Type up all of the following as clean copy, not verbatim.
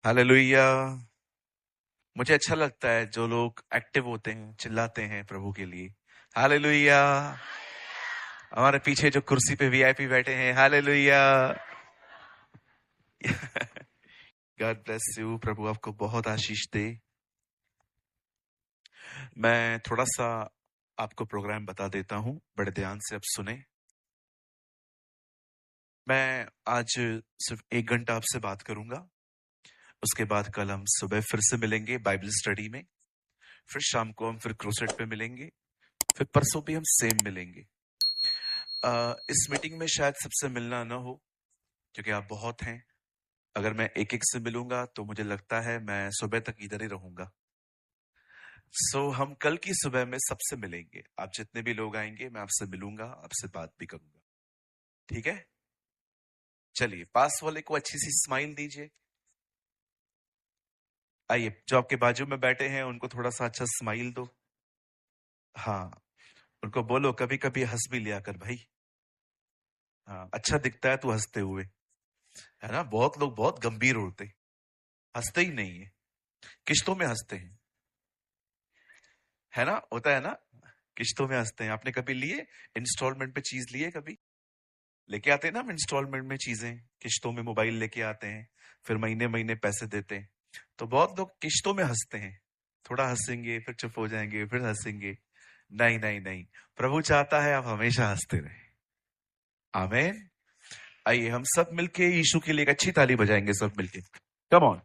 Hallelujah. मुझे अच्छा लगता है जो लोग एक्टिव होते हैं, चिल्लाते हैं प्रभु के लिए। हालेलुया। हमारे पीछे जो कुर्सी पे वीआईपी बैठे हैं, हालेलुया। God bless you. प्रभु आपको बहुत आशीष दे। मैं थोड़ा सा आपको प्रोग्राम बता देता हूं, बड़े ध्यान से अब सुने। मैं आज सिर्फ 1 घंटा आपसे बात करूंगा। उसके बाद कल हम सुबह फिर से मिलेंगे बाइबल स्टडी में। फिर शाम को हम फिर क्रूसेड पे मिलेंगे। फिर परसों भी हम सेम मिलेंगे। इस मीटिंग में शायद सबसे मिलना ना हो, क्योंकि आप बहुत हैं। अगर मैं एक एक से मिलूंगा तो मुझे लगता है मैं सुबह तक इधर ही रहूंगा। हम कल की सुबह में सबसे मिलेंगे। आप जितने भी लोग आएंगे मैं आपसे मिलूंगा, आपसे बात भी करूंगा। ठीक है? चलिए, पास वाले को अच्छी सी स्माइल दीजिए। आइए, जो आपके बाजू में बैठे हैं उनको थोड़ा सा अच्छा स्माइल दो। हाँ, उनको बोलो कभी कभी हंस भी लिया कर भाई। हाँ, अच्छा दिखता है तू हंसते हुए। है ना? बहुत लोग बहुत गंभीर होते, हंसते ही नहीं है। किश्तों में हंसते हैं। है ना? होता है ना? किश्तों में हंसते हैं। आपने कभी लिए इंस्टॉलमेंट पे चीज लिए? कभी लेके आते हैं ना हम इंस्टॉलमेंट में चीजें, किश्तों में मोबाइल लेके आते हैं, फिर महीने महीने पैसे देते हैं। तो बहुत लोग किश्तों में हंसते हैं। थोड़ा हंसेंगे, फिर चुप हो जाएंगे, फिर हंसेंगे। नहीं नहीं नहीं, प्रभु चाहता है आप हमेशा हंसते रहे। आमीन। आइए हम सब मिलके यीशु के लिए एक अच्छी ताली बजाएंगे, सब मिलके। Come on.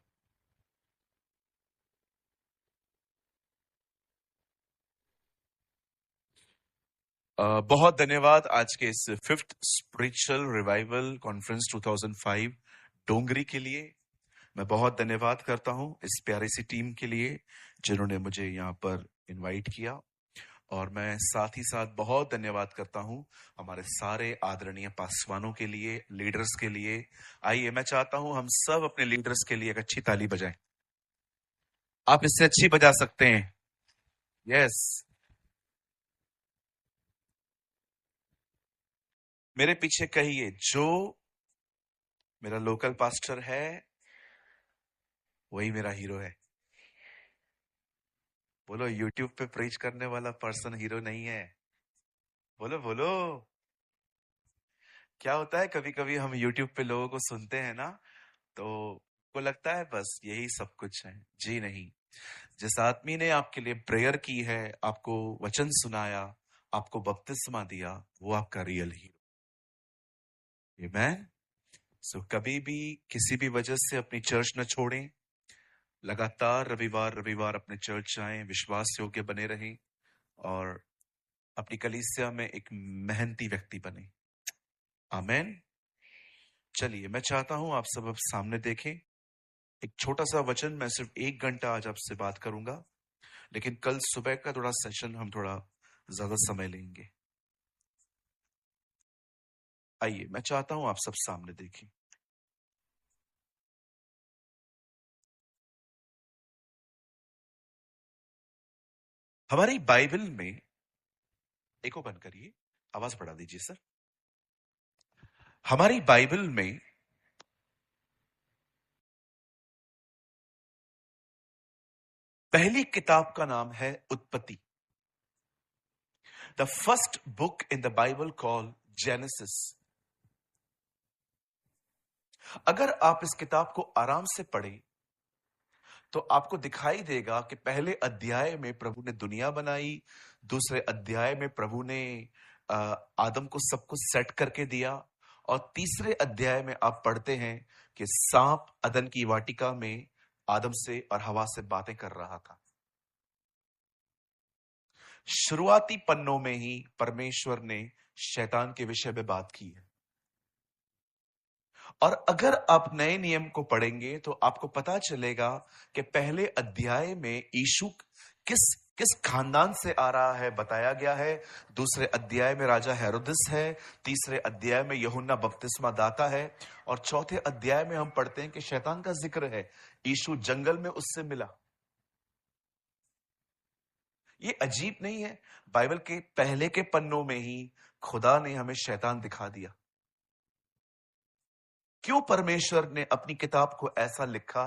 बहुत धन्यवाद आज के इस 5th स्पिरिचुअल रिवाइवल कॉन्फ्रेंस 2005 डोंगरी के लिए। मैं बहुत धन्यवाद करता हूं इस प्यारी सी टीम के लिए जिन्होंने मुझे यहाँ पर इनवाइट किया। और मैं साथ ही साथ बहुत धन्यवाद करता हूं हमारे सारे आदरणीय पासवानों के लिए, लीडर्स के लिए। आइए, मैं चाहता हूं हम सब अपने लीडर्स के लिए एक अच्छी ताली बजाएं। आप इससे अच्छी बजा सकते हैं। यस। मेरे पीछे कहिए, जो मेरा लोकल पास्टर है वही मेरा हीरो है। बोलो, यूट्यूब पे प्रीच करने वाला पर्सन हीरो नहीं है। बोलो बोलो। क्या होता है, कभी कभी हम यूट्यूब पे लोगों को सुनते हैं ना, तो को लगता है बस यही सब कुछ है। जी नहीं। जिस आदमी ने आपके लिए प्रेयर की है, आपको वचन सुनाया, आपको बपतिस्मा दिया, वो आपका रियल हीरो। आमीन। कभी भी किसी भी वजह से अपनी चर्च न छोड़ें। लगातार रविवार रविवार अपने चर्च आएं, विश्वास योग्य बने रहें और अपनी कलीसिया में एक मेहनती व्यक्ति बने। आमीन। चलिए, मैं चाहता हूं आप सब अब सामने देखें। एक छोटा सा वचन, मैं सिर्फ 1 घंटा आज आपसे बात करूंगा, लेकिन कल सुबह का थोड़ा सेशन हम थोड़ा ज्यादा समय लेंगे। आइए, मैं चाहता हूं आप सब सामने देखें। हमारी बाइबल में, एक को बंद करिए, आवाज बढ़ा दीजिए सर। हमारी बाइबल में पहली किताब का नाम है उत्पत्ति। The first book in the Bible call genesis. अगर आप इस किताब को आराम से पढ़ें तो आपको दिखाई देगा कि पहले अध्याय में प्रभु ने दुनिया बनाई, दूसरे अध्याय में प्रभु ने आदम को सब कुछ सेट करके दिया, और तीसरे अध्याय में आप पढ़ते हैं कि सांप अदन की वाटिका में आदम से और हवा से बातें कर रहा था। शुरुआती पन्नों में ही परमेश्वर ने शैतान के विषय में बात की है। और अगर आप नए नियम को पढ़ेंगे तो आपको पता चलेगा कि पहले अध्याय में यीशु किस किस खानदान से आ रहा है बताया गया है। दूसरे अध्याय में राजा हेरोदिस है। तीसरे अध्याय में यूहन्ना बपतिस्मा दाता है। और चौथे अध्याय में हम पढ़ते हैं कि शैतान का जिक्र है। यीशु जंगल में उससे मिला। ये अजीब नहीं है? बाइबल के पहले के पन्नों में ही खुदा ने हमें शैतान दिखा दिया। क्यों परमेश्वर ने अपनी किताब को ऐसा लिखा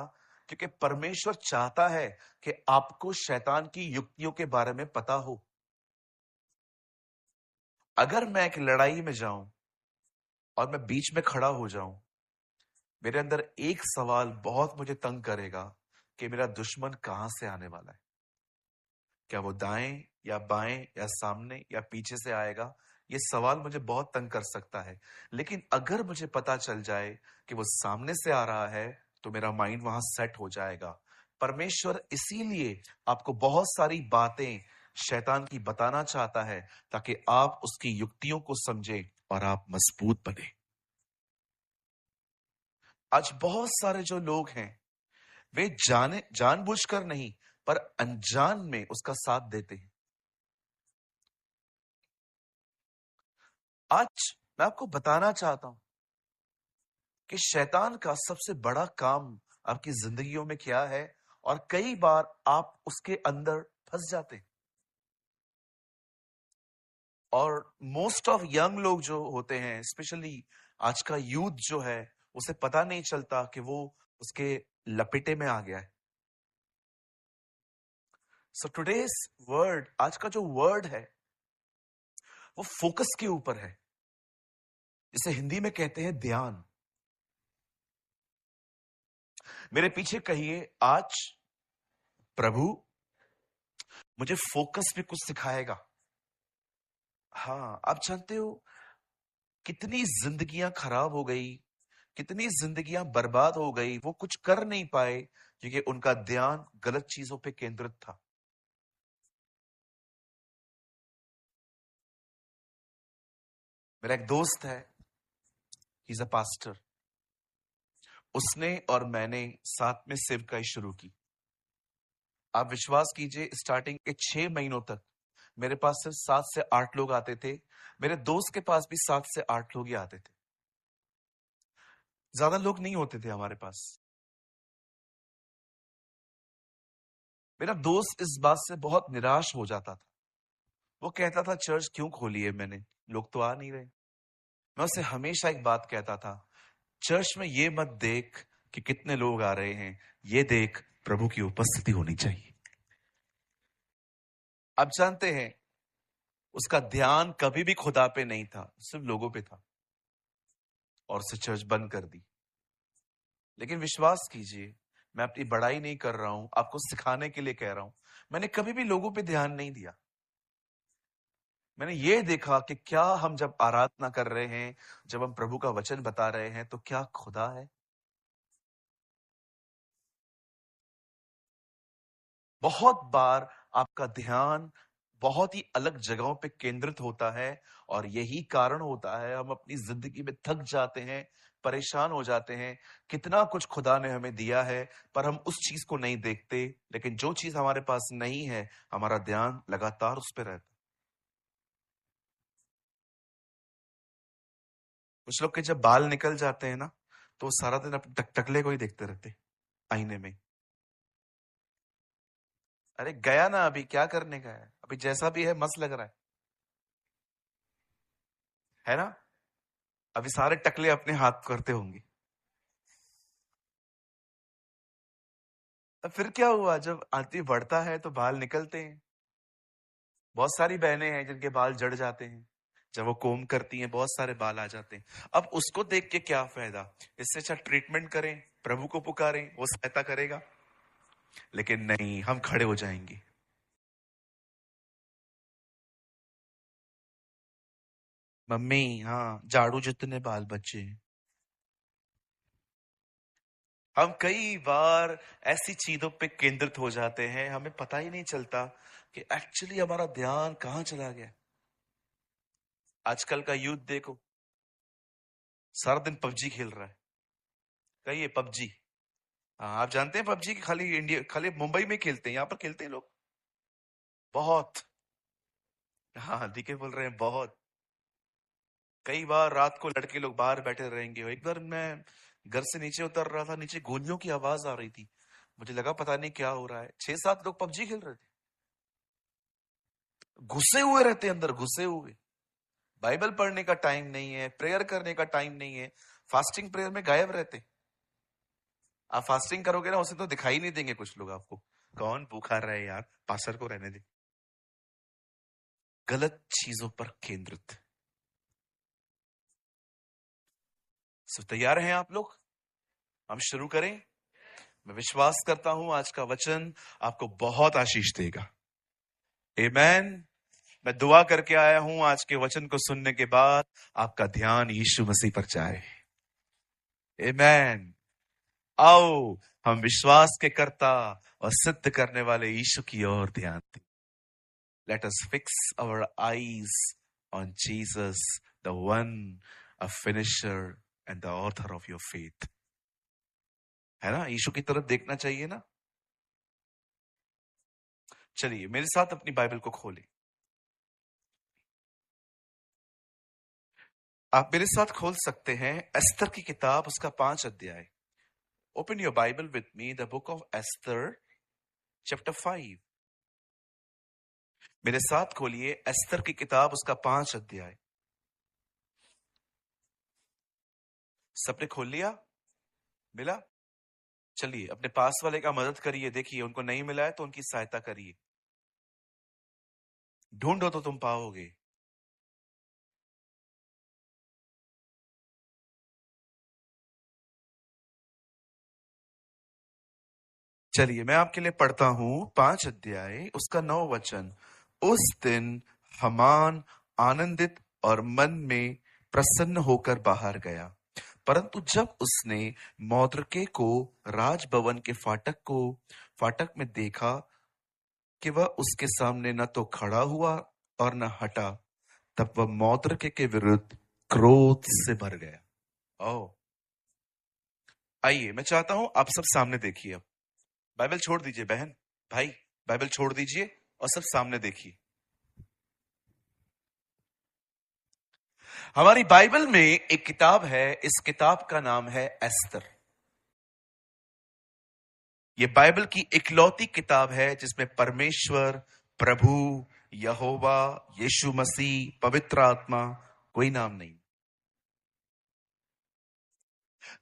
क्योंकि परमेश्वर चाहता है कि आपको शैतान की युक्तियों के बारे में पता हो। अगर मैं एक लड़ाई में जाऊं और मैं बीच में खड़ा हो जाऊं, मेरे अंदर एक सवाल बहुत मुझे तंग करेगा कि मेरा दुश्मन कहां से आने वाला है। क्या वो दाएं या बाएं या सामने या पीछे से आएगा? ये सवाल मुझे बहुत तंग कर सकता है। लेकिन अगर मुझे पता चल जाए कि वो सामने से आ रहा है, तो मेरा माइंड वहां सेट हो जाएगा। परमेश्वर इसीलिए आपको बहुत सारी बातें शैतान की बताना चाहता है, ताकि आप उसकी युक्तियों को समझें और आप मजबूत बने। आज बहुत सारे जो लोग हैं, वे जानबूझकर नहीं, पर अनजान में उसका साथ देते हैं। आज मैं आपको बताना चाहता हूं कि शैतान का सबसे बड़ा काम आपकी जिंदगियों में क्या है, और कई बार आप उसके अंदर फंस जाते हैं। और मोस्ट ऑफ यंग लोग जो होते हैं, स्पेशली आज का यूथ जो है, उसे पता नहीं चलता कि वो उसके लपेटे में आ गया है। सो टुडेस वर्ड, आज का जो वर्ड है, वो फोकस के ऊपर है, जिसे हिंदी में कहते हैं ध्यान। मेरे पीछे कहिए, आज प्रभु मुझे फोकस में कुछ सिखाएगा। हाँ, आप जानते हो कितनी जिंदगियां खराब हो गई, कितनी जिंदगियां बर्बाद हो गई, वो कुछ कर नहीं पाए क्योंकि उनका ध्यान गलत चीजों पे केंद्रित था। मेरा एक दोस्त है, ही इज अ पास्टर। उसने और मैंने साथ में सेवकाई शुरू की। आप विश्वास कीजिए, स्टार्टिंग के 6 महीनों तक मेरे पास सिर्फ 7 से 8 लोग आते थे। मेरे दोस्त के पास भी 7 से 8 लोग ही आते थे, ज्यादा लोग नहीं होते थे हमारे पास। मेरा दोस्त इस बात से बहुत निराश हो जाता था। वो कहता था, चर्च क्यों खोली है मैंने, लोग तो आ नहीं रहे। मैं उसे हमेशा एक बात कहता था, चर्च में ये मत देख कि कितने लोग आ रहे हैं, ये देख प्रभु की उपस्थिति होनी चाहिए। आप जानते हैं, उसका ध्यान कभी भी खुदा पे नहीं था, सिर्फ लोगों पे था, और उसे चर्च बंद कर दी। लेकिन विश्वास कीजिए, मैं अपनी बड़ाई नहीं कर रहा हूं, आपको सिखाने के लिए कह रहा हूं। मैंने कभी भी लोगों पे ध्यान नहीं दिया। मैंने ये देखा कि क्या हम जब आराधना कर रहे हैं, जब हम प्रभु का वचन बता रहे हैं, तो क्या खुदा है? बहुत बार आपका ध्यान बहुत ही अलग जगहों पे केंद्रित होता है, और यही कारण होता है हम अपनी जिंदगी में थक जाते हैं, परेशान हो जाते हैं। कितना कुछ खुदा ने हमें दिया है, पर हम उस चीज को नहीं देखते। लेकिन जो चीज हमारे पास नहीं है, हमारा ध्यान लगातार उस पर रहता है। कुछ लोग के जब बाल निकल जाते हैं ना, तो वो सारा दिन अपने टकले को ही देखते रहते आईने में। अरे गया ना, अभी क्या करने का है, अभी जैसा भी है मस्त लग रहा है ना? अभी सारे टकले अपने हाथ करते होंगे। अब फिर क्या हुआ, जब आदमी बढ़ता है तो बाल निकलते हैं। बहुत सारी बहनें हैं जिनके बाल जड़ जाते हैं, जब वो कोम करती हैं बहुत सारे बाल आ जाते हैं। अब उसको देख के क्या फायदा, इससे अच्छा ट्रीटमेंट करें, प्रभु को पुकारें, वो सहायता करेगा। लेकिन नहीं, हम खड़े हो जाएंगे। मम्मी, हाँ, झाड़ू जितने बाल बच्चे हैं। हम कई बार ऐसी चीजों पे केंद्रित हो जाते हैं, हमें पता ही नहीं चलता कि एक्चुअली हमारा ध्यान कहाँ चला गया। आजकल का यूथ देखो, सारा दिन पबजी खेल रहा है। कहिए पबजी। हाँ, आप जानते हैं पबजी की खाली इंडिया, खाली मुंबई में खेलते हैं, यहाँ पर खेलते हैं लोग बहुत। हाँ, दिखे बोल रहे हैं बहुत। कई बार रात को लड़के लोग बाहर बैठे रहेंगे। एक बार मैं घर से नीचे उतर रहा था, नीचे गोलियों की आवाज आ रही थी। मुझे लगा पता नहीं क्या हो रहा है, 6-7 लोग पबजी खेल रहे थे, घुसे हुए रहते अंदर, घुसे हुए। बाइबल पढ़ने का टाइम नहीं है, प्रेयर करने का टाइम नहीं है, फास्टिंग प्रेयर में गायब रहते। आप फास्टिंग करोगे ना, उसे तो दिखाई नहीं देंगे कुछ लोग आपको। कौन भूखा रहे यार, पास्टर को रहने दे। गलत चीजों पर केंद्रित। सो तैयार हैं आप लोग? हम शुरू करें। मैं विश्वास करता हूं आज का वचन आपको बहुत आशीष देगा। आमेन। मैं दुआ करके आया हूं आज के वचन को सुनने के बाद आपका ध्यान यीशु मसीह पर जाए। आमेन। आओ हम विश्वास के कर्ता और सिद्ध करने वाले यीशु की ओर ध्यान दें। Let us fix our eyes on Jesus, the one, a finisher and the author of your faith. है ना? यीशु की तरफ देखना चाहिए ना? चलिए मेरे साथ अपनी बाइबल को खोलें। आप मेरे साथ खोल सकते हैं एस्तर की किताब, उसका 5 अध्याय। Open your Bible with me, the book of Esther chapter 5। मेरे साथ खोलिए एस्तर की किताब, उसका 5 अध्याय। सबने खोल लिया? मिला? चलिए अपने पास वाले का मदद करिए। देखिए उनको नहीं मिला है तो उनकी सहायता करिए। ढूंढो तो तुम पाओगे। चलिए मैं आपके लिए पढ़ता हूं 5 अध्याय, उसका 9 वचन। उस दिन हामान आनंदित और मन में प्रसन्न होकर बाहर गया, परंतु जब उसने मौद्रिके को राजभवन के फाटक में देखा कि वह उसके सामने न तो खड़ा हुआ और न हटा, तब वह मौद्रिके के विरुद्ध क्रोध से भर गया। ओ आइए, मैं चाहता हूं आप सब सामने देखिए। अब बाइबल छोड़ दीजिए बहन भाई, बाइबल छोड़ दीजिए और सब सामने देखिए। हमारी बाइबल में एक किताब है, इस किताब का नाम है एस्तर। यह बाइबल की इकलौती किताब है जिसमें परमेश्वर, प्रभु, यहोवा, यीशु मसीह, पवित्र आत्मा, कोई नाम नहीं।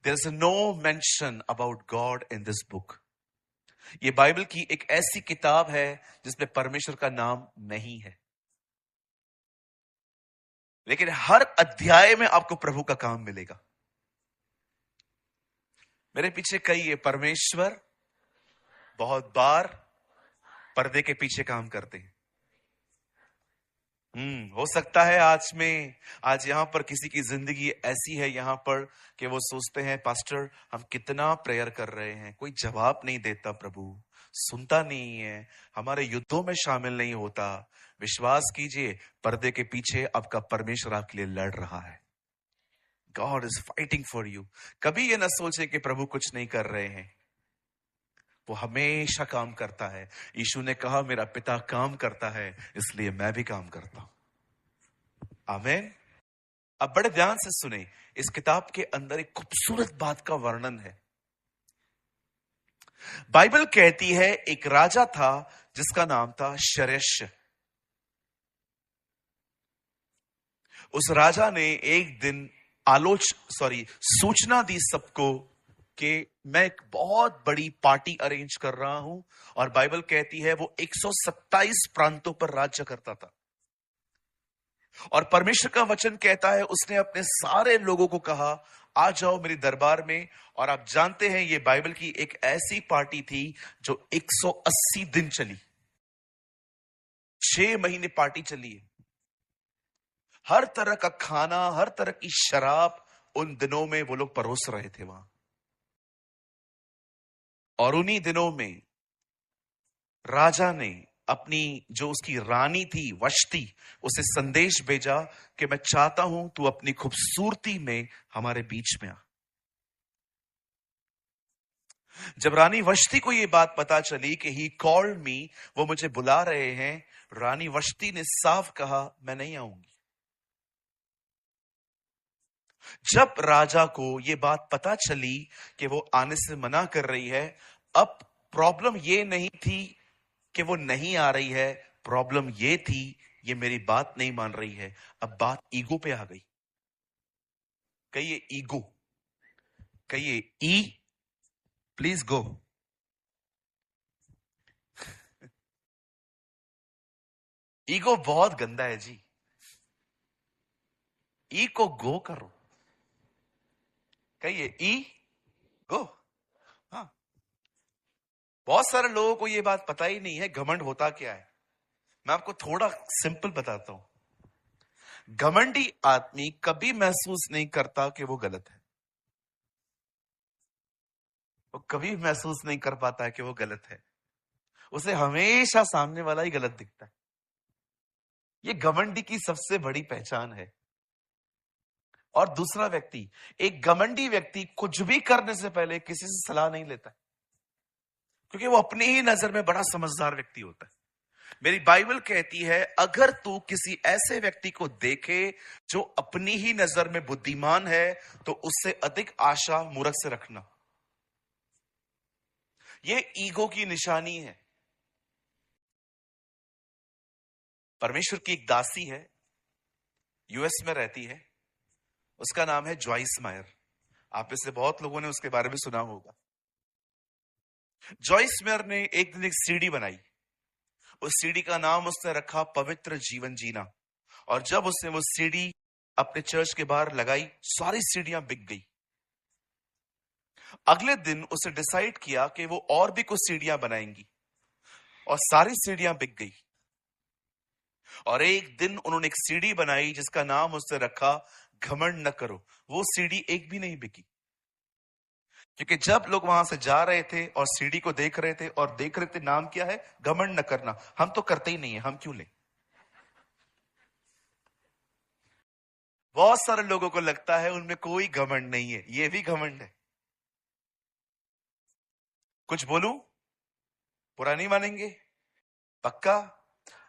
There is no mention about God in this book. यह बाइबल की एक ऐसी किताब है जिसमें परमेश्वर का नाम नहीं है, लेकिन हर अध्याय में आपको प्रभु का काम मिलेगा। मेरे पीछे कई है परमेश्वर बहुत बार पर्दे के पीछे काम करते हैं। हो सकता है आज यहां पर किसी की जिंदगी ऐसी है यहां पर कि वो सोचते हैं पास्टर हम कितना प्रेयर कर रहे हैं, कोई जवाब नहीं देता, प्रभु सुनता नहीं है, हमारे युद्धों में शामिल नहीं होता। विश्वास कीजिए, पर्दे के पीछे आपका परमेश्वर आपके लिए लड़ रहा है। God is fighting for you. कभी ये ना सोचे कि प्रभु कुछ नहीं कर रहे हैं, वो हमेशा काम करता है। यीशु ने कहा मेरा पिता काम करता है, इसलिए मैं भी काम करता हूं। आमीन। अब बड़े ध्यान से सुने, इस किताब के अंदर एक खूबसूरत बात का वर्णन है। बाइबल कहती है एक राजा था जिसका नाम था शरेश। उस राजा ने एक दिन सूचना दी सबको कि मैं एक बहुत बड़ी पार्टी अरेंज कर रहा हूं, और बाइबल कहती है वो 127 प्रांतों पर राज्य करता था। और परमेश्वर का वचन कहता है उसने अपने सारे लोगों को कहा आ जाओ मेरे दरबार में। और आप जानते हैं ये बाइबल की एक ऐसी पार्टी थी जो 180 दिन चली। 6 महीने पार्टी चली है। हर तरह का खाना, हर तरह की शराब उन दिनों में वो लोग परोस रहे थे वहां। और उन्हीं दिनों में राजा ने अपनी जो उसकी रानी थी वष्टी, उसे संदेश भेजा कि मैं चाहता हूं तू अपनी खूबसूरती में हमारे बीच में आ। जब रानी वष्टी को यह बात पता चली कि ही कॉल्ड मी, वो मुझे बुला रहे हैं, रानी वष्टी ने साफ कहा मैं नहीं आऊंगी। जब राजा को यह बात पता चली कि वो आने से मना कर रही है, अब प्रॉब्लम ये नहीं थी कि वो नहीं आ रही है, प्रॉब्लम ये थी ये मेरी बात नहीं मान रही है। अब बात ईगो पे आ गई। कहिए ईगो, कहिए ई प्लीज गो। ईगो बहुत गंदा है जी। ई को गो करो। कहिए ई गो। हाँ, बहुत सारे लोगों को ये बात पता ही नहीं है घमंड होता क्या है। मैं आपको थोड़ा सिंपल बताता हूं। घमंडी आदमी कभी महसूस नहीं करता कि वो गलत है। वो कभी महसूस नहीं कर पाता है कि वो गलत है। उसे हमेशा सामने वाला ही गलत दिखता है। ये घमंडी की सबसे बड़ी पहचान है। और दूसरा व्यक्ति, एक घमंडी व्यक्ति कुछ भी करने से पहले किसी से सलाह नहीं लेता है, क्योंकि वो अपनी ही नजर में बड़ा समझदार व्यक्ति होता है। मेरी बाइबल कहती है, अगर तू किसी ऐसे व्यक्ति को देखे जो अपनी ही नजर में बुद्धिमान है, तो उससे अधिक आशा मूर्ख से रखना। यह ईगो की निशानी है। परमेश्वर की एक दासी है, यूएस में रहती है। उसका नाम है जॉइस मायर। आप में से बहुत लोगों ने उसके बारे में सुना होगा। जॉइस मेयर ने एक दिन एक सीडी बनाई। उस सीडी का नाम उसने रखा पवित्र जीवन जीना। और जब उसने वो सीडी अपने चर्च के बाहर लगाई, सारी सीढ़ियां बिक गई। अगले दिन उसे डिसाइड किया कि वो और भी कुछ सीढ़ियां बनाएंगी, और सारी सीढ़ियां बिक गई। और एक दिन उन्होंने एक सीढ़ी बनाई जिसका नाम उसने रखा घमंड न करो। वो सीढ़ी एक भी नहीं बिकी, क्योंकि जब लोग वहां से जा रहे थे और सीढ़ी को देख रहे थे और देख रहे थे नाम क्या है, घमंड न करना। हम तो करते ही नहीं है, हम क्यों लें। बहुत सारे लोगों को लगता है उनमें कोई घमंड नहीं है। ये भी घमंड है। कुछ बोलूं, बुरा नहीं मानेंगे? पक्का?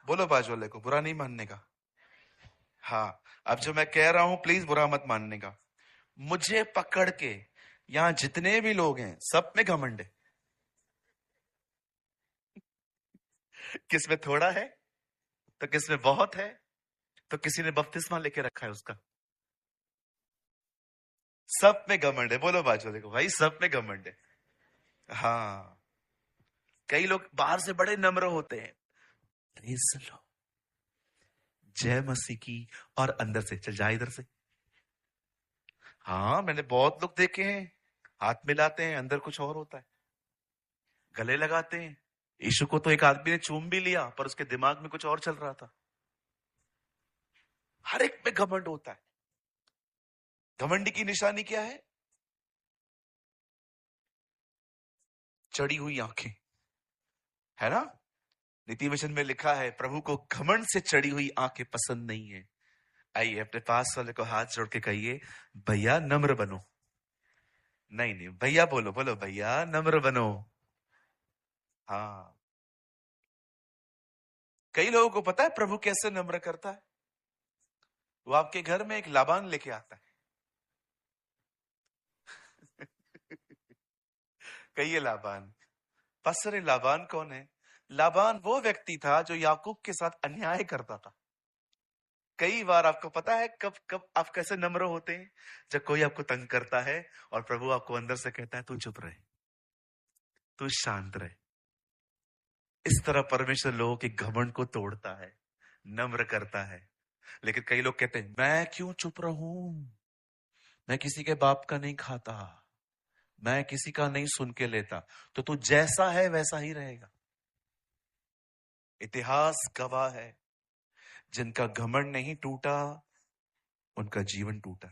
बोलो बाजू वाले को बुरा नहीं मानने का। हाँ, अब जो मैं कह रहा हूं प्लीज बुरा मत मानने का। मुझे पकड़ के यहां जितने भी लोग हैं, सब में घमंड है। किस में थोड़ा है, तो किस में बहुत है, तो किसी ने बपतिस्मा लेके रखा है उसका। सब में घमंड है। बोलो बाजू वाले को, भाई सब में घमंड है। हाँ, कई लोग बाहर से बड़े नम्र होते हैं, प्रेज़ द लॉर्ड, जय मसीह की, और अंदर से चल जा इधर से। हाँ, मैंने बहुत लोग देखे हैं, हाथ मिलाते हैं, अंदर कुछ और होता है। गले लगाते हैं। यीशु को तो एक आदमी ने चूम भी लिया, पर उसके दिमाग में कुछ और चल रहा था। हर एक में घमंड होता है। घमंडी की निशानी क्या है? चढ़ी हुई आंखें, है ना? नीति वचन में लिखा है, प्रभु को घमंड से चढ़ी हुई आंखें पसंद नहीं है। आइए अपने पास वाले को हाथ जोड़ के कहिए, भैया नम्र बनो। नहीं नहीं, भैया बोलो, बोलो भैया नम्र बनो। हाँ, कई लोगों को पता है प्रभु कैसे नम्र करता है। वो आपके घर में एक लाबान लेके आता है। कहिए लाबान। पास्टर, ये लाबान कौन है? लाबान वो व्यक्ति था जो याकूब के साथ अन्याय करता था। कई बार आपको पता है कब कब आप कैसे नम्र होते हैं? जब कोई आपको तंग करता है और प्रभु आपको अंदर से कहता है, तू चुप रहे, तू शांत रहे। इस तरह परमेश्वर लोगों के घमंड को तोड़ता है, नम्र करता है। लेकिन कई लोग कहते हैं, मैं क्यों चुप रहूं, मैं किसी के बाप का नहीं खाता, मैं किसी का नहीं सुन के लेता। तो तू जैसा है वैसा ही रहेगा। इतिहास गवाह है, जिनका घमंड नहीं टूटा उनका जीवन टूटा।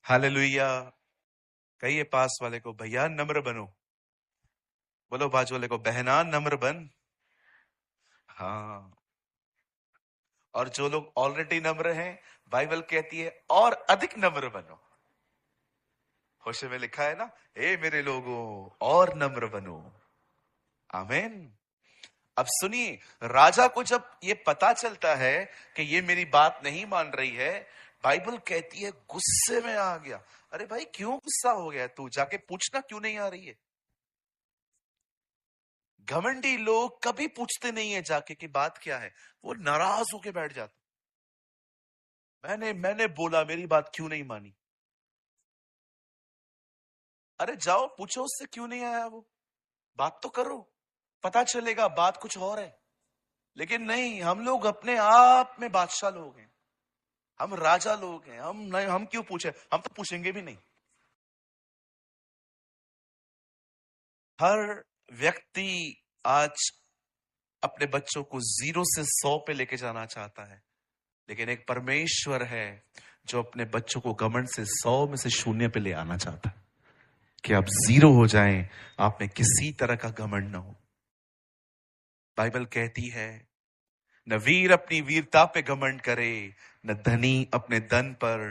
हालेलुया। कहिए पास वाले को, भैया नम्र बनो। बोलो बाजू वाले को, बहना नम्र बन। हाँ, और जो लोग ऑलरेडी नम्र हैं, बाइबल कहती है और अधिक नम्र बनो। होशे में लिखा है ना, हे मेरे लोगों और नम्र बनो। आमीन। अब सुनिए, राजा को जब ये पता चलता है कि ये मेरी बात नहीं मान रही है, बाइबल कहती है गुस्से में आ गया। अरे भाई, क्यों गुस्सा हो गया तू? जाके पूछना क्यों नहीं आ रही है। घमंडी लोग कभी पूछते नहीं है जाके कि बात क्या है। वो नाराज होके बैठ जाते, मैंने मैंने बोला, मेरी बात क्यों नहीं मानी। अरे जाओ पूछो उससे क्यों नहीं आया वो, बात तो करो, पता चलेगा बात कुछ और है। लेकिन नहीं, हम लोग अपने आप में बादशाह लोग हैं, हम राजा लोग हैं, हम नहीं, हम क्यों पूछे, हम तो पूछेंगे भी नहीं। हर व्यक्ति आज अपने बच्चों को 0 से 100 पे लेके जाना चाहता है, लेकिन एक परमेश्वर है जो अपने बच्चों को घमंड से 100 में से 0 पे ले आना चाहता है, कि आप 0 हो जाएं, आप में किसी तरह का घमंड ना हो। बाइबल कहती है, न वीर अपनी वीरता पे घमंड करे, न धनी अपने धन पर।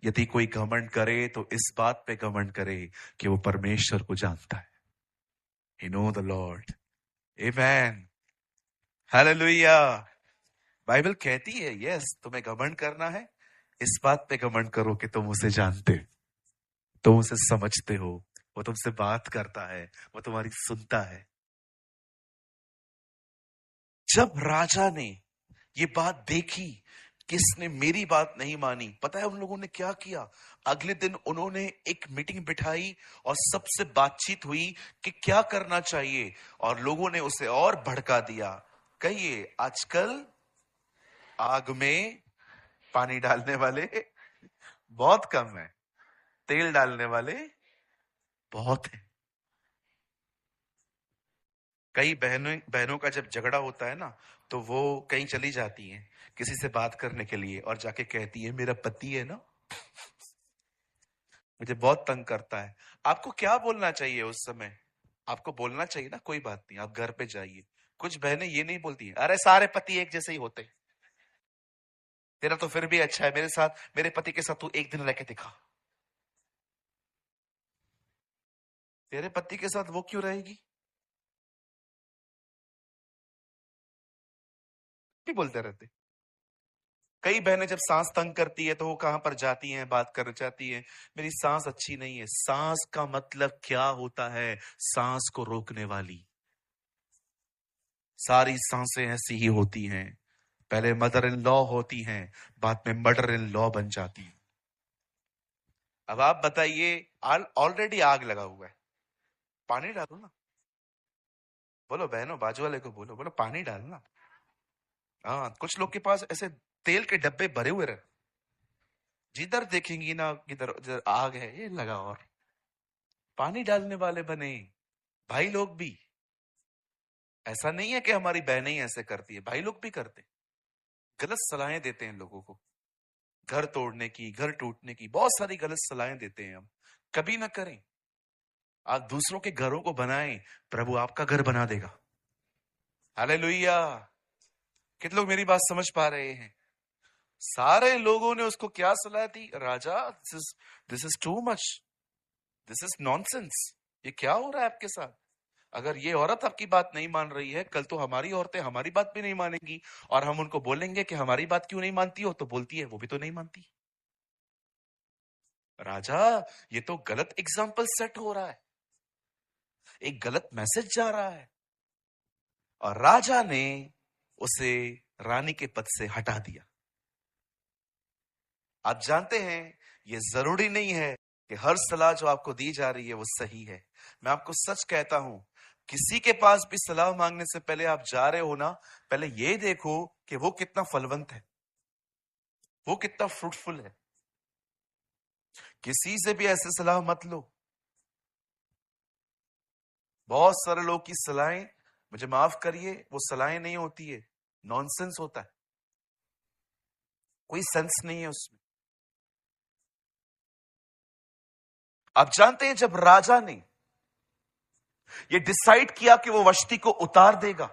यदि कोई घमंड करे तो इस बात पे घमंड करे कि वो परमेश्वर को जानता है। He know the Lord. Amen. Hallelujah. Bible कहती है, यस, तुम्हें घमंड करना है, इस बात पे घमंड करो कि तुम उसे जानते, तुम उसे समझते हो, वो तुमसे बात करता है, वो तुम्हारी सुनता है। जब राजा ने ये बात देखी कि इसने मेरी बात नहीं मानी, पता है उन लोगों ने क्या किया? अगले दिन उन्होंने एक मीटिंग बिठाई और सबसे बातचीत हुई कि क्या करना चाहिए, और लोगों ने उसे और भड़का दिया। कहिए, आजकल आग में पानी डालने वाले बहुत कम है, तेल डालने वाले बहुत है। कई बहनों का जब झगड़ा होता है ना, तो वो कहीं चली जाती हैं किसी से बात करने के लिए, और जाके कहती है, मेरा पति है ना, मुझे बहुत तंग करता है। आपको क्या बोलना चाहिए उस समय? आपको बोलना चाहिए ना, कोई बात नहीं, आप घर पे जाइए। कुछ बहनें ये नहीं बोलती हैं, अरे सारे पति एक जैसे ही होते हैं, तेरा तो फिर भी अच्छा है, मेरे साथ, मेरे पति के साथ तू एक दिन रह के दिखा। तेरे पति के साथ वो क्यों रहेगी? नहीं बोलते रहते। कई बहनें जब सांस तंग करती है तो वो कहां पर जाती हैं, बात कर जाती है, मेरी सांस अच्छी नहीं है। सांस का मतलब क्या होता है? सांस को रोकने वाली। सारी सांसें ऐसी ही होती हैं, पहले मदर इन लॉ होती हैं, बाद में मर्डर इन लॉ बन जाती है। अब आप बताइए, ऑलरेडी आग लगा हुआ है, पानी डालो ना। बोलो बहनों, बाजू वाले को बोलो, बोलो पानी डालना। हाँ, कुछ लोग के पास ऐसे तेल के डब्बे भरे हुए रहे, जिधर देखेंगी ना किधर जिधर आग है, ये लगा, और पानी डालने वाले बने भाई लोग भी। ऐसा नहीं है कि हमारी बहनें ही ऐसे करती है, भाई लोग भी करते, गलत सलाहें देते हैं लोगों को, घर तोड़ने की, घर टूटने की, बहुत सारी गलत सलाहें देते हैं हम। कभी ना करें। आप दूसरों के घरों को बनाएं, प्रभु आपका घर बना देगा। हालेलुया। कितने लोग मेरी बात समझ पा रहे हैं? सारे लोगों ने उसको क्या सलाह दी? राजा, this is too much, this is nonsense, ये क्या हो रहा है आपके साथ? अगर ये औरत आपकी बात नहीं मान रही है, कल तो हमारी औरतें हमारी बात भी नहीं मानेंगी, और हम उनको बोलेंगे कि हमारी बात क्यों नहीं मानती हो, तो बोलती है वो भी तो नहीं मानती। राजा, ये तो गलत एग्जाम्पल सेट हो रहा है, एक गलत मैसेज जा रहा है। और राजा ने उसे रानी के पद से हटा दिया। आप जानते हैं, ये जरूरी नहीं है कि हर सलाह जो आपको दी जा रही है वो सही है। मैं आपको सच कहता हूं, किसी के पास भी सलाह मांगने से पहले आप जा रहे हो ना, पहले ये देखो कि वो कितना फलवंत है, वो कितना फ्रूटफुल है। किसी से भी ऐसे सलाह मत लो। बहुत सारे लोग की सलाहें, मुझे माफ करिए, वो सलाहें नहीं होती है, नॉनसेंस होता है, कोई सेंस नहीं है उसमें। आप जानते हैं, जब राजा ने ये डिसाइड किया कि वो वष्टी को उतार देगा,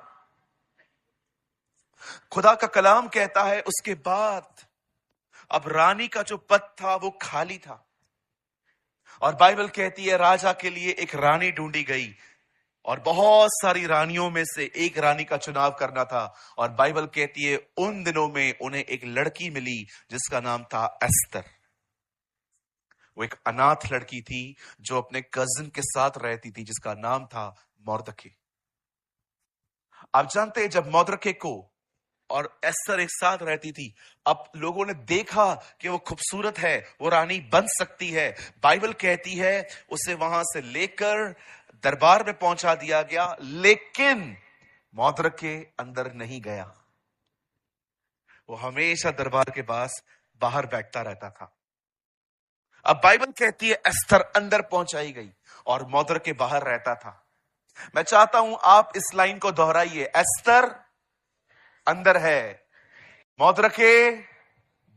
खुदा का कलाम कहता है उसके बाद अब रानी का जो पद था वो खाली था, और बाइबल कहती है राजा के लिए एक रानी ढूंढी गई, और बहुत सारी रानियों में से एक रानी का चुनाव करना था। और बाइबल कहती है उन दिनों में उन्हें एक लड़की मिली जिसका नाम था एस्तर। वो एक अनाथ लड़की थी जो अपने कजिन के साथ रहती थी, जिसका नाम था मोर्दके। आप जानते हैं, जब मोर्दके को और एस्थर एक साथ रहती थी। अब लोगों ने देखा कि वो खूबसूरत है, वो रानी बन सकती है। बाइबल कहती है उसे वहां से लेकर दरबार में पहुंचा दिया गया, लेकिन मौद्रिक अंदर नहीं गया। वो हमेशा दरबार के पास बाहर बैठता रहता था। अब बाइबल कहती है एस्थर अंदर पहुंचाई गई और मौद्रिक बाहर रहता था। मैं चाहता हूं आप इस लाइन को दोहराइए, एस्थर अंदर है, मौद्रिक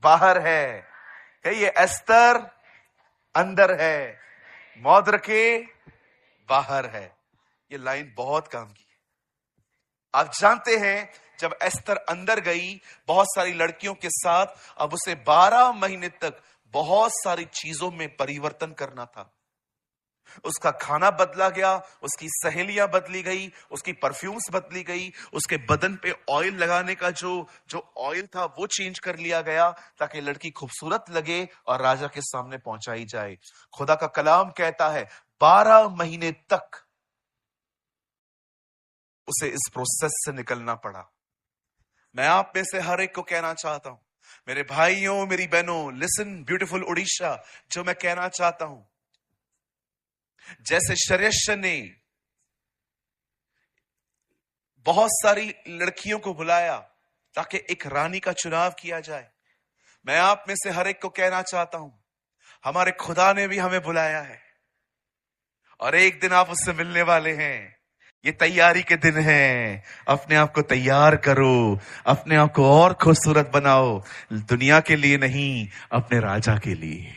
बाहर है। कहिए, एस्थर अंदर है, मौद्रिक बाहर है। ये लाइन बहुत काम की है। आप जानते हैं जब एस्थर अंदर गई बहुत सारी लड़कियों के साथ, अब उसे 12 महीने तक बहुत सारी चीजों में परिवर्तन करना था। उसका खाना बदला गया, उसकी सहेलियां बदली गई, उसकी परफ्यूम्स बदली गई, उसके बदन पे ऑयल लगाने का जो जो ऑयल था वो चेंज कर लिया गया ताकि लड़की खूबसूरत लगे और राजा के सामने पहुंचाई जाए। खुदा का कलाम कहता है 12 महीने तक उसे इस प्रोसेस से निकलना पड़ा। मैं आप में से हर एक को कहना चाहता हूं, मेरे भाइयों मेरी बहनों, लिसन ब्यूटीफुल उड़ीसा, जो मैं कहना चाहता हूं, जैसे शरेश ने बहुत सारी लड़कियों को बुलाया ताकि एक रानी का चुनाव किया जाए, मैं आप में से हर एक को कहना चाहता हूं, हमारे खुदा ने भी हमें बुलाया है और एक दिन आप उससे मिलने वाले हैं। ये तैयारी के दिन है। अपने आप को तैयार करो, अपने आप को और खूबसूरत बनाओ, दुनिया के लिए नहीं, अपने राजा के लिए।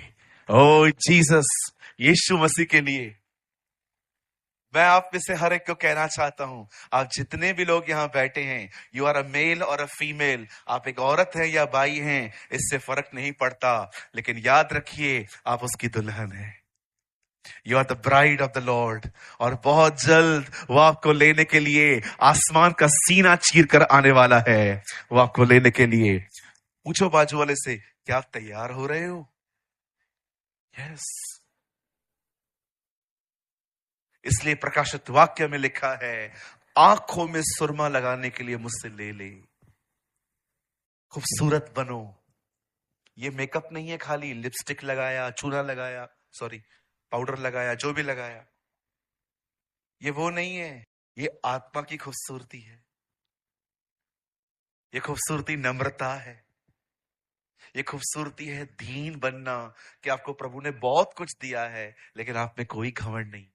ओ जीसस, यीशु मसीह के लिए। मैं आप में से हर एक को कहना चाहता हूं, आप जितने भी लोग यहां बैठे हैं, यू आर अ मेल और अ फीमेल, आप एक औरत हैं या बाई हैं, इससे फर्क नहीं पड़ता, लेकिन याद रखिए आप उसकी दुल्हन हैं। You are the bride of the Lord. और बहुत जल्द वो आपको लेने के लिए आसमान का सीना चीर कर आने वाला है, वो आपको लेने के लिए। पूछो बाजू वाले से, क्या आप तैयार हो रहे हो? यस। इसलिए प्रकाशित वाक्य में लिखा है, आंखों में सुरमा लगाने के लिए मुझसे ले ले, खूबसूरत बनो। ये मेकअप नहीं है, खाली लिपस्टिक लगाया, चूना लगाया, सॉरी पाउडर लगाया, जो भी लगाया, ये वो नहीं है। ये आत्मा की खूबसूरती है। ये खूबसूरती नम्रता है। ये खूबसूरती है दीन बनना, कि आपको प्रभु ने बहुत कुछ दिया है लेकिन आप में कोई घमंड नहीं।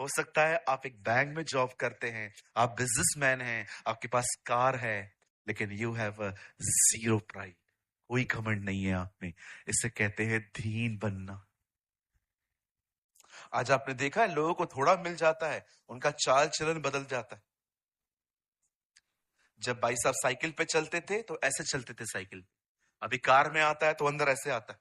हो सकता है आप एक बैंक में जॉब करते हैं, आप बिजनेसमैन हैं, आपके पास कार है, लेकिन you have a zero pride, कोई घमंड नहीं है आप में। इसे कहते हैं दीन बनना। आज आपने देखा है लोगों को थोड़ा मिल जाता है, उनका चाल चलन बदल जाता है। जब भाई साहब साइकिल पे चलते थे तो ऐसे चलते थे साइकिल, अभी कार में आता है तो अंदर ऐसे आता है।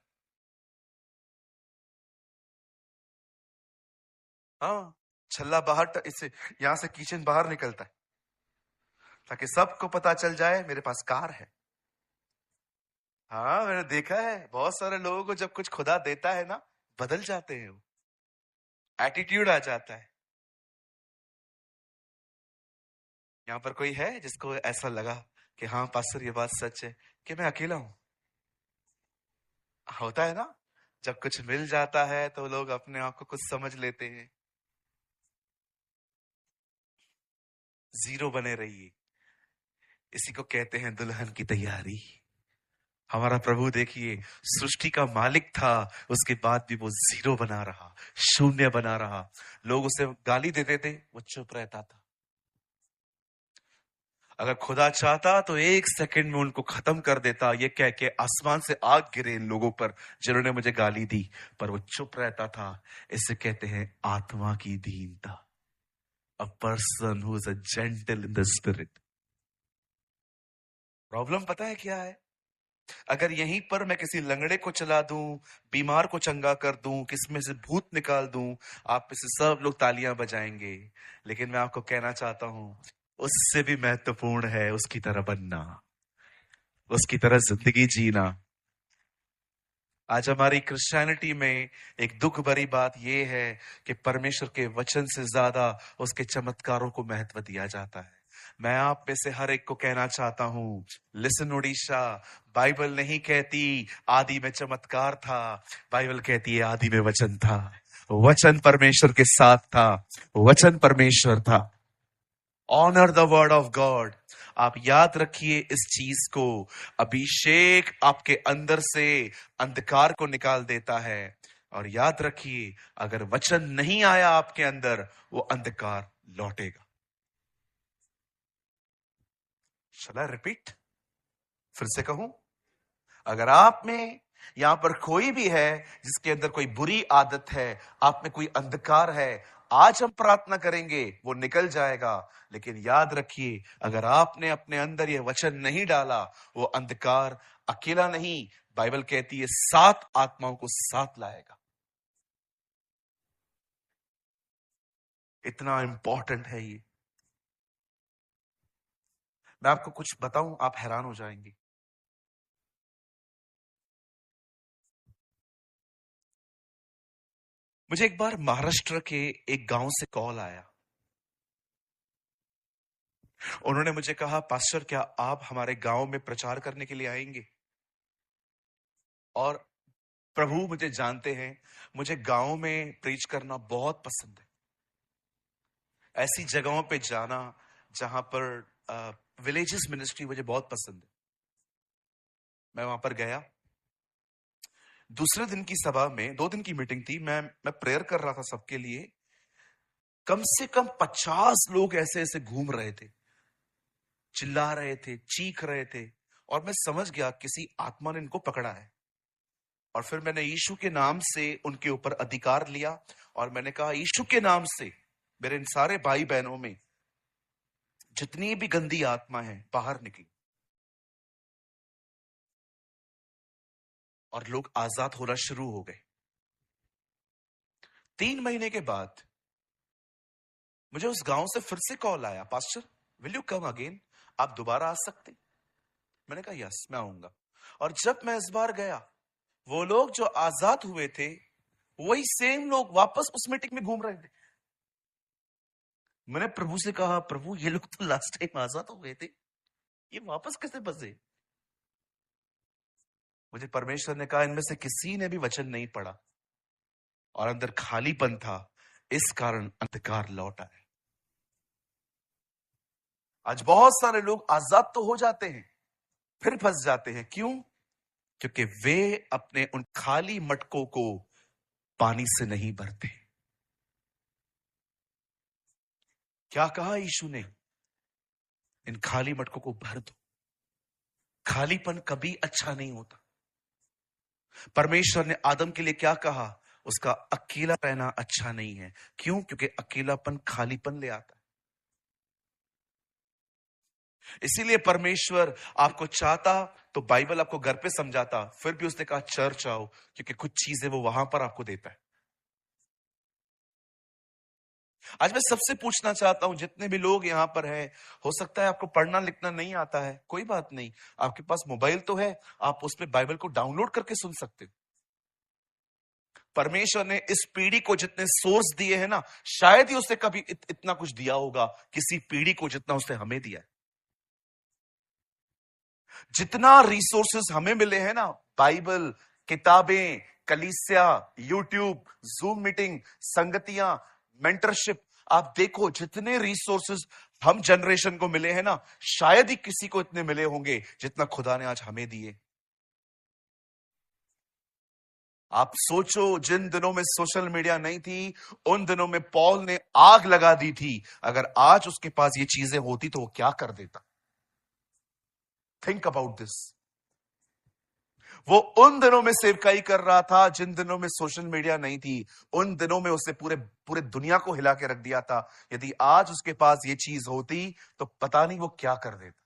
हाँ, छल्ला बाहर, इससे यहां से किचन बाहर निकलता है ताकि सबको पता चल जाए मेरे पास कार है। हाँ, मैंने देखा है बहुत सारे लोगों को जब कुछ खुदा देता है ना, बदल जाते हैं, वो एटीट्यूड आ जाता है। यहाँ पर कोई है जिसको ऐसा लगा कि हाँ पास्टर ये बात सच है कि मैं अकेला हूं? होता है ना, जब कुछ मिल जाता है तो लोग अपने आप को कुछ समझ लेते हैं। जीरो बने रहिए, इसी को कहते हैं दुल्हन की तैयारी। हमारा प्रभु देखिए, सृष्टि का मालिक था, उसके बाद भी वो जीरो बना रहा, शून्य बना रहा। लोग उसे गाली देते थे, वो चुप रहता था। अगर खुदा चाहता तो एक सेकंड में उनको खत्म कर देता, ये कह के आसमान से आग गिरे इन लोगों पर जिन्होंने मुझे गाली दी, पर वो चुप रहता था। इसे कहते हैं आत्मा की दीनता। A person who is a gentle in the spirit. Problem पता है क्या है? अगर यहीं पर मैं किसी लंगड़े को चला दूं, बीमार को चंगा कर दूं, किसमें से भूत निकाल दूं, आप में से सब लोग तालियां बजाएंगे। लेकिन मैं आपको कहना चाहता हूं, उससे भी महत्वपूर्ण है उसकी तरह बनना, उसकी तरह जिंदगी जीना। आज हमारी क्रिश्चियनिटी में एक दुख भरी बात यह है कि परमेश्वर के वचन से ज्यादा उसके चमत्कारों को महत्व दिया जाता है। मैं आप में से हर एक को कहना चाहता हूं, लिसन उड़ीसा, बाइबल नहीं कहती आदि में चमत्कार था, बाइबल कहती है आदि में वचन था, वचन परमेश्वर के साथ था, वचन परमेश्वर था। Honour the word of God. आप याद रखिए इस चीज को, अभिषेक आपके अंदर से अंधकार को निकाल देता है। और याद रखिए, अगर वचन नहीं आया आपके अंदर, वो अंधकार लौटेगा। शल आई रिपीट? फिर से कहूं, अगर आप में यहां पर कोई भी है जिसके अंदर कोई बुरी आदत है, आप में कोई अंधकार है, आज हम प्रार्थना करेंगे वो निकल जाएगा। लेकिन याद रखिए, अगर आपने अपने अंदर यह वचन नहीं डाला, वो अंधकार अकेला नहीं, बाइबल कहती है 7 आत्माओं को साथ लाएगा। इतना इंपॉर्टेंट है ये। मैं आपको कुछ बताऊं, आप हैरान हो जाएंगे। मुझे एक बार महाराष्ट्र के एक गांव से कॉल आया। उन्होंने मुझे कहा, पास्टर क्या आप हमारे गांव में प्रचार करने के लिए आएंगे? और प्रभु मुझे जानते हैं, मुझे गांव में प्रीच करना बहुत पसंद है। ऐसी जगहों पे जाना जहां पर विलेजेस मिनिस्ट्री मुझे बहुत पसंद है। मैं वहां पर गया। दूसरे दिन की सभा में, 2 दिन की मीटिंग थी, मैं प्रेयर कर रहा था सबके लिए। कम से कम 50 लोग ऐसे ऐसे घूम रहे थे, चिल्ला रहे थे, चीख रहे थे, और मैं समझ गया किसी आत्मा ने इनको पकड़ा है। और फिर मैंने यीशु के नाम से उनके ऊपर अधिकार लिया और मैंने कहा, यीशु के नाम से मेरे इन सारे भाई बहनों में जितनी भी गंदी आत्मा है बाहर निकली। और लोग आजाद होना शुरू हो गए। 3 महीने के बाद मुझे उस गांव से फिर से कॉल आया, pastor will you come again, आप दोबारा आ सकते? मैंने कहा यस, मैं आऊंगा। और जब मैं इस बार गया, वो लोग जो आजाद हुए थे, वही सेम लोग वापस उस मीटिंग में घूम रहे थे। मैंने प्रभु से कहा, प्रभु ये लोग तो लास्ट टाइम आजाद हो गए थे, ये वापस कैसे बसे? मुझे परमेश्वर ने कहा, इनमें से किसी ने भी वचन नहीं पढ़ा और अंदर खालीपन था, इस कारण अंधकार लौटा है। आज बहुत सारे लोग आजाद तो हो जाते हैं, फिर फंस जाते हैं। क्यों? क्योंकि वे अपने उन खाली मटकों को पानी से नहीं भरते। क्या कहा यीशु ने? इन खाली मटकों को भर दो। खालीपन कभी अच्छा नहीं होता। परमेश्वर ने आदम के लिए क्या कहा? उसका अकेला रहना अच्छा नहीं है। क्यों? क्योंकि अकेलापन खालीपन ले आता है। इसीलिए परमेश्वर आपको चाहता तो बाइबल आपको घर पे समझाता, फिर भी उसने कहा चर्च आओ, क्योंकि कुछ चीजें वो वहां पर आपको देता है। आज मैं सबसे पूछना चाहता हूं, जितने भी लोग यहां पर हैं, हो सकता है आपको पढ़ना लिखना नहीं आता है, कोई बात नहीं, आपके पास मोबाइल तो है, आप उस पर बाइबल को डाउनलोड करके सुन सकते हो। परमेश्वर ने इस पीढ़ी को जितने सोर्स दिए हैं ना, शायद ही उसने कभी इतना कुछ दिया होगा किसी पीढ़ी को जितना उसने हमें दिया है। जितना रिसोर्सेस हमें मिले हैं ना, बाइबल, किताबें, कलीसिया, यूट्यूब, जूम मीटिंग, संगतियां, मेंटरशिप, आप देखो जितने रिसोर्सेस हम जनरेशन को मिले हैं ना, शायद ही किसी को इतने मिले होंगे जितना खुदा ने आज हमें दिए। आप सोचो, जिन दिनों में सोशल मीडिया नहीं थी, उन दिनों में पॉल ने आग लगा दी थी। अगर आज उसके पास ये चीजें होती तो वो क्या कर देता? Think about this. वो उन दिनों में सेवकाई कर रहा था जिन दिनों में सोशल मीडिया नहीं थी। उन दिनों में उसने पूरे पूरे दुनिया को हिला के रख दिया था। यदि आज उसके पास ये चीज होती तो पता नहीं वो क्या कर देता।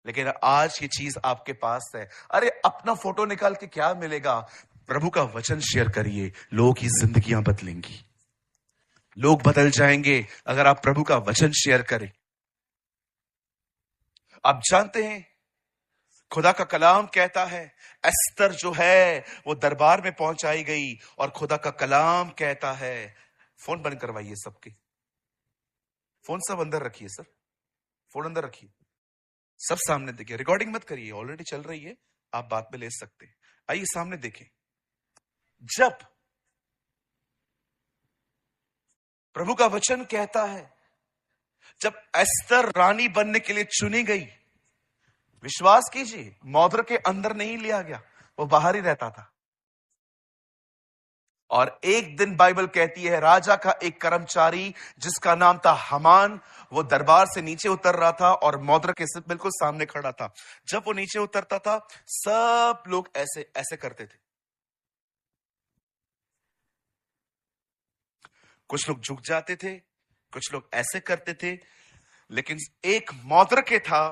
लेकिन आज ये चीज आपके पास है। अरे अपना फोटो निकाल के क्या मिलेगा? प्रभु का वचन शेयर करिए, लोगों की जिंदगियां बदलेंगी, लोग बदल जाएंगे अगर आप प्रभु का वचन शेयर करें। आप जानते हैं, खुदा का कलाम कहता है, एस्तर जो है वो दरबार में पहुंचाई गई, और खुदा का कलाम कहता है, फोन बंद करवाइए सबके, फोन सब अंदर रखिए सर, फोन अंदर रखिए, सब सामने देखिए, रिकॉर्डिंग मत करिए, ऑलरेडी चल रही है, आप बाद में ले सकते हैं। आइए सामने देखें। जब प्रभु का वचन कहता है, जब एस्तर रानी बनने के लिए चुनी गई, विश्वास कीजिए मौद्र के अंदर नहीं लिया गया, वो बाहर ही रहता था। और एक दिन बाइबल कहती है राजा का एक कर्मचारी जिसका नाम था हमान, वो दरबार से नीचे उतर रहा था और मौद्र के बिल्कुल सामने खड़ा था। जब वो नीचे उतरता था, सब लोग ऐसे ऐसे करते थे। कुछ लोग झुक जाते थे, कुछ लोग ऐसे करते थे, लेकिन एक मौद्र के था,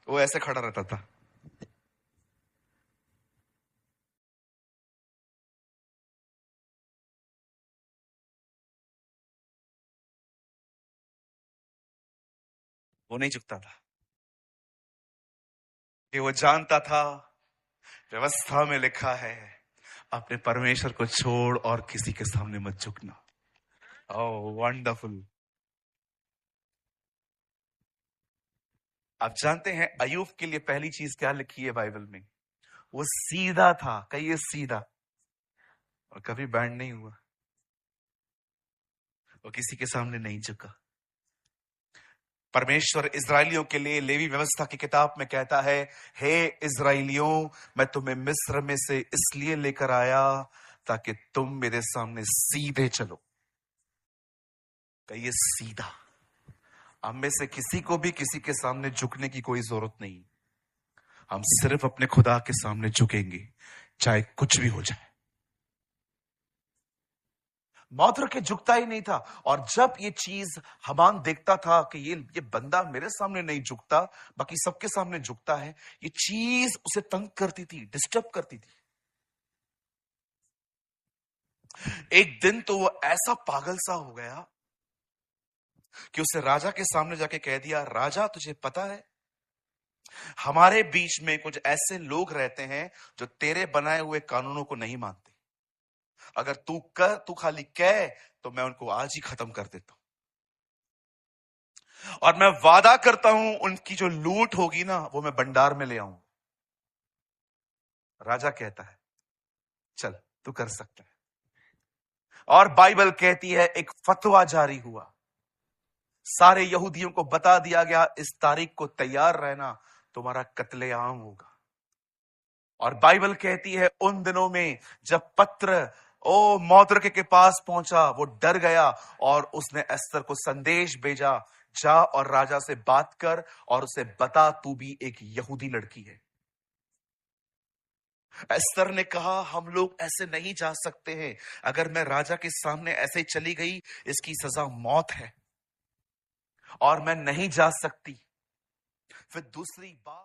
वो ऐसे खड़ा रहता था। वो नहीं झुकता था, कि वो जानता था व्यवस्था में लिखा है अपने परमेश्वर को छोड़ और किसी के सामने मत झुकना। ओह वंडरफुल। आप जानते हैं अय्यूब के लिए पहली चीज क्या लिखी है बाइबल में? वो सीधा था, कहिए सीधा, और कभी बैंड नहीं हुआ, वो किसी के सामने नहीं झुका। परमेश्वर इजरायलियों के लिए लेवी व्यवस्था की किताब में कहता है, हे इजरायलियों, मैं तुम्हें मिस्र में से इसलिए लेकर आया ताकि तुम मेरे सामने सीधे चलो। कहिए सीधा। हम में से किसी को भी किसी के सामने झुकने की कोई जरूरत नहीं, हम सिर्फ अपने खुदा के सामने झुकेंगे, चाहे कुछ भी हो जाए। मौद्र के झुकता ही नहीं था, और जब ये चीज हमान देखता था कि ये बंदा मेरे सामने नहीं झुकता, बाकी सबके सामने झुकता है, ये चीज उसे तंग करती थी, डिस्टर्ब करती थी। एक दिन तो वो ऐसा पागल सा हो गया कि उसे राजा के सामने जाके कह दिया, राजा तुझे पता है हमारे बीच में कुछ ऐसे लोग रहते हैं जो तेरे बनाए हुए कानूनों को नहीं मानते। अगर तू खाली कह तो मैं उनको आज ही खत्म कर देता हूं, और मैं वादा करता हूं उनकी जो लूट होगी ना वो मैं भंडार में ले आऊं। राजा कहता है चल तू कर सकता है। और बाइबल कहती है एक फतवा जारी हुआ, सारे यहूदियों को बता दिया गया इस तारीख को तैयार रहना, तुम्हारा कत्लेआम होगा। और बाइबल कहती है उन दिनों में जब पत्र मौद्र के पास पहुंचा, वो डर गया और उसने एस्तर को संदेश भेजा, जा और राजा से बात कर और उसे बता तू भी एक यहूदी लड़की है। एस्तर ने कहा हम लोग ऐसे नहीं जा सकते हैं, अगर मैं राजा के सामने ऐसे चली गई इसकी सजा मौत है और मैं नहीं जा सकती। फिर दूसरी बात,